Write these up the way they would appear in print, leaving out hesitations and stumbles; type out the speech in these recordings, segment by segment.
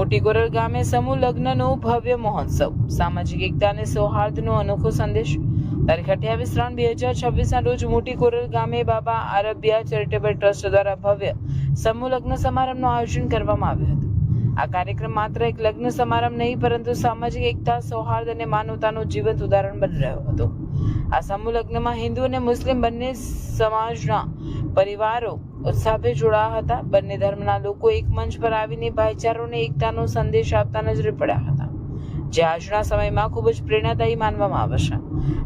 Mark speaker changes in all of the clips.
Speaker 1: મોટી ગોરલ ગામે સમૂહ લગ્નનો ભવ્ય મહોત્સવ, સામાજિક એકતા અને સૌહાર્દનો અનોખો સંદેશ। તારીખ 28/3/2026 રોજ મોટી ગોરલ ગામે બાબા આરબિયા ચેરિટેબલ ટ્રસ્ટ દ્વારા ભવ્ય સમૂહ લગ્ન સમારંભનું આયોજન કરવામાં આવ્યું હતું। આ કાર્યક્રમ માત્ર એક લગ્ન સમારંભ નહીં, પરંતુ સામાજિક એકતા, સૌહાર્દ અને માનવતાનું જીવંત ઉદાહરણ બની રહ્યો હતો। આ સમૂહ લગ્નમાં હિન્દુ અને મુસ્લિમ બંને સમાજના પરિવારો ઉત્સાહભેર જોડાયા હતા। બંને ધર્મના લોકો એક મંચ પર આવીને ભાઈચારો અને એકતાનો સંદેશ આપતા નજરે પડ્યા હતા, જે આજના સમયમાં ખૂબ જ પ્રેરણાદાયી માનવામાં આવે છે।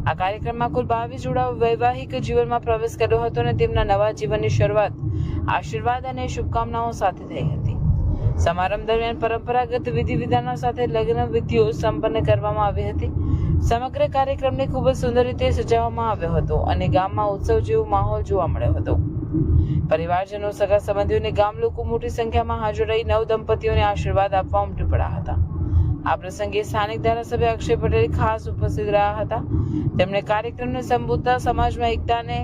Speaker 1: આ કાર્યક્રમમાં કુલ 22 જોડાઓ વૈવાહિક જીવનમાં પ્રવેશ કર્યો હતો અને તેમના નવા જીવનની શરૂઆત આશીર્વાદ અને શુભકામનાઓ સાથે થઈ હતી। સમારંભ દરમિયાન પરંપરાગત વિધિ વિધાનો સાથે લગ્ન વિધિઓ સંપન્ન કરવામાં આવી હતી। સમગ્ર કાર્યક્રમને ખૂબ જ સુંદર રીતે સજાવવામાં આવ્યો હતો અને ગામમાં ઉત્સવ જેવો માહોલ જોવા મળ્યો હતો। પરિવારજનો, સગા સંબંધીઓ અને ગામ લોકો મોટી સંખ્યામાં હાજર રહી નવ દંપતીઓને આશીર્વાદ આપવા ઉમટી પડ્યા હતા। આ પ્રસંગે સ્થાનિક ધારાસભ્ય અક્ષય પટેલ ખાસ ઉપસ્થિત રહ્યા હતા। તેમણે કાર્યક્રમને સંબોધતા સમાજમાં એકતા અને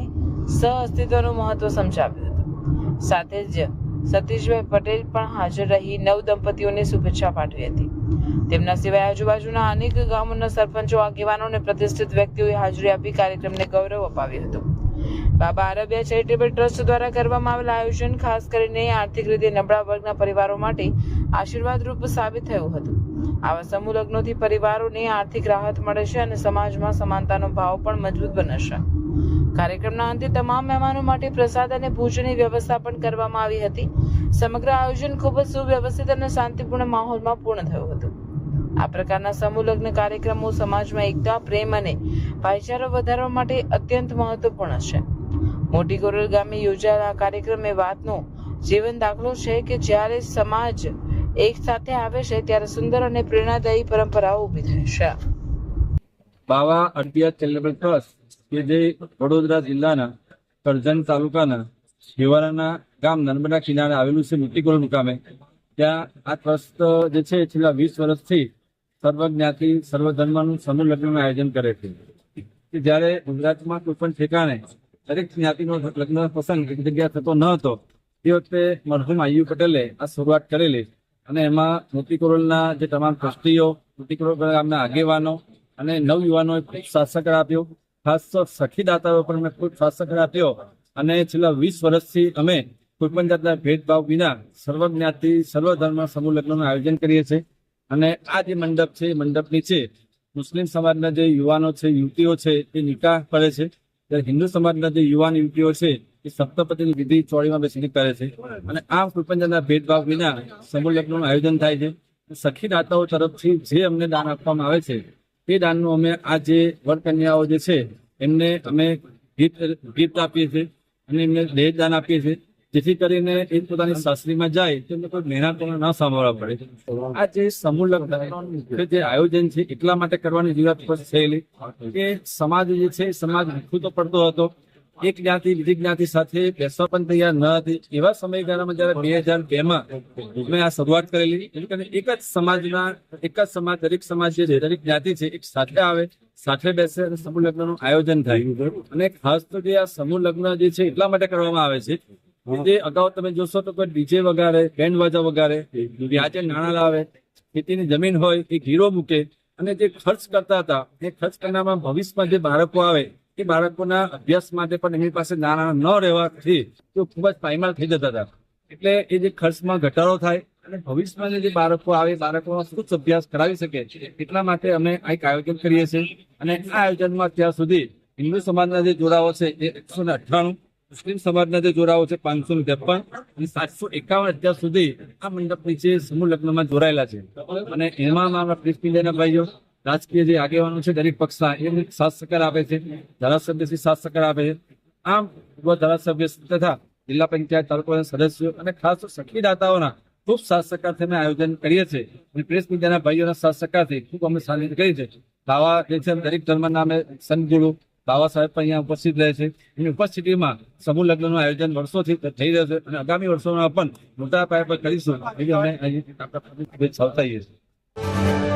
Speaker 1: સહઅસ્તિત્વનું મહત્વ સમજાવ્યું હતું। સાથે જ સતીશભાઈ પટેલ પણ હાજર રહી નવ દંપતીઓને શુભેચ્છા પાઠવી હતી। તેમના સિવાય આજુબાજુના અનેક ગામોના સરપંચો, આગેવાનો અને પ્રતિષ્ઠિત વ્યક્તિઓએ હાજરી આપી કાર્યક્રમને ગૌરવ અપાવ્યું હતું। બાબા આરબિયા ચેરિટેબલ ટ્રસ્ટ દ્વારા કરવામાં આવેલ આયોજન ખાસ કરીને આર્થિક રીતે નબળા વર્ગના પરિવારો માટે આશીર્વાદરૂપ સાબિત થયું હતું। આવા સમૂહ લગ્નોથી પરિવારોને આર્થિક રાહત મળે છે અને સમાજમાં સમાનતાનો ભાવ પણ મજબૂત બને છે। કાર્યક્રમના અંતે તમામ મહેમાનો માટે પ્રસાદ અને ભોજનની વ્યવસ્થા પણ કરવામાં આવી હતી। સમગ્ર આયોજન ખૂબ જ સુવ્યવસ્થિત અને શાંતિપૂર્ણ માહોલમાં પૂર્ણ થયું હતું। આ પ્રકારના સમૂહ લગ્ન કાર્યક્રમો સમાજમાં એકતા, પ્રેમ અને ભાઈચારો વધારવા માટે અત્યંત મહત્વપૂર્ણ છે। મોટી ગોરલ ગામે યોજાયેલ આ કાર્યક્રમ એ વાતનો જીવન દાખલો છે કે જ્યારે સમાજ એક સાથે આવે છે ત્યારે સુંદર અને પ્રેરણાદાયી પરંપરાઓ ઊભી થાય છે।
Speaker 2: બાબા આરબિયા ચેરિટેબલ ટ્રસ્ટ કે જે વડોદરા જિલ્લાના કરજણ તાલુકાના શિવારાના ગામ નર્મદા કિનારે આવેલું છે, મોટી ગોરલ મુકામે, ત્યાં આ ટ્રસ્ટ જે છે છેલ્લા 20 વર્ષથી સર્વ જ્ઞાતિ, સર્વ ધર્મનું સમૂહ લગ્નનું આયોજન કરે છે। કે જ્યારે ગુજરાતમાં કોઈ પણ ઠેકાણે દરેક જ્ઞાતિનો લગ્ન પ્રસંગ એક જગ્યા થતો ન હતો, તે વખતે મરહુમ આયુ પટેલે આ શરૂઆત કરેલી અને એમાં મોટી ગોરલના જે તમામ ટ્રસ્ટીઓ, મોટી ગોરલ ગામના આગેવાનો અને નવયુવાનોએ ખૂબ સાથ સહકાર આપ્યો। ખાસ તો સખીદાતાઓ પણ અમે ખૂબ સાથ સહકાર આપ્યો અને છેલ્લા 20 વર્ષથી અમે કોઈપણ જાતના ભેદભાવ વિના સર્વ જ્ઞાતિ, સર્વ ધર્મ સમૂહ લગ્નનું આયોજન કરીએ છીએ। અને આ જે મંડપ છે, મંડપ નીચે મુસ્લિમ સમાજના જે યુવાનો છે, યુવતીઓ છે, એ નિકાહ કરે છે, ત્યારે હિન્દુ સમાજના જે યુવાન યુવતીઓ છે એ સપ્તપદીની વિધિ ચોળીમાં બેસીને કરે છે અને આમ કોઈપણ જાતના ભેદભાવ વિના સમૂહ લગ્નનું આયોજન થાય છે। સખીદાતાઓ તરફથી જે અમને દાન આપવામાં આવે છે, તે દાનનું અમે આ જે વરકન્યાઓ જે છે એમને અમે ગિફ્ટ આપીએ છીએ અને એમને દહેજ દાન આપીએ છીએ, જેથી કરીને એ પોતાની સાસરીમાં જાય તો એમને કોઈ મહેનત ન સાંભળવા પડે। આ જે સમૂહ લગ્ન જે આયોજન છે એટલા માટે કરવાની જરૂરિયાત પર થયેલી કે સમાજ જે છે સમાજ વિખૂટો પડતો હતો, એક જ્ઞાતિ બીજી જ્ઞાતિ સાથે બેસવા પણ તૈયાર ન હતી। એવા સમયગાળામાં જયારે 2002માં અમે આ શરૂઆત કરેલી, એક જ સમાજના એક જ સમાજ, દરેક સમાજ જે છે, દરેક જ્ઞાતિ છે, એક સાથે આવે, સાથે બેસે અને સમૂહ લગ્નનું આયોજન થાય। અને ખાસ તો જે આ સમૂહ લગ્ન જે છે એટલા માટે કરવામાં આવે છે કે જે અગાઉ તમે જોશો તો કોઈ ડીજે વગાડે, બેન્ડ વાજા વગાડે, વ્યાજે નાણાં લાવે, ખેતીની જમીન હોય એ ગીરો મૂકે અને જે ખર્ચ કરતા હતા એ ખર્ચ કરનારમાં ભવિષ્યમાં જે બાળકો આવે એ બાળકોના અભ્યાસ માટે પણ એમની પાસે નાણાં ન રહેવાથી તો ખૂબ જ પાયમાલ થઈ જતા હતા। એટલે એ જે ખર્ચમાં ઘટાડો થાય અને ભવિષ્યમાં જે બાળકો આવે, બાળકોનો ઉચ્ચ અભ્યાસ કરાવી શકે, એટલા માટે અમે આ એક આયોજન કરીએ છીએ। અને આ આયોજનમાં અત્યાર સુધી હિન્દુ સમાજના જે જોડાઓ છે એ 198, મુસ્લિમ સમાજના જે જોડાઓ છે 553 અને 751 અત્યાર સુધી આ મંડપ નીચે સમૂહ લગ્નમાં જોડાયેલા છે। અને એમાં મારા પ્રેસ મીડિયાના ભાઈઓ, રાજકીય જે આગેવાનો છે દરેક પક્ષના, એમને સાથ સહકાર આપે છે, ધારાસભ્યશ્રી સાથ સહકાર આપે છે। આમ ધારાસભ્ય તથા જિલ્લા પંચાયત, તાલુકાના સદસ્યો અને ખાસ સખીદાતાઓના ખૂબ સાથ સહકારથી અમે આયોજન કરીએ છીએ અને પ્રેસ મીડિયાના ભાઈઓના સાથ સહકારથી ખૂબ અમે સારી કરી છે। બાવા જે છે દરેક ધર્મના અમે સંતગુરુ બાવા સાહેબ પણ અહીંયા ઉપસ્થિત રહે છે, એની ઉપસ્થિતિમાં સમૂહ લગ્નનું આયોજન વર્ષોથી થઈ રહ્યું છે અને આગામી વર્ષોમાં પણ મોટા પાયા પર કરીશું એવી અમે શુભેચ્છાઓ થઈએ છીએ।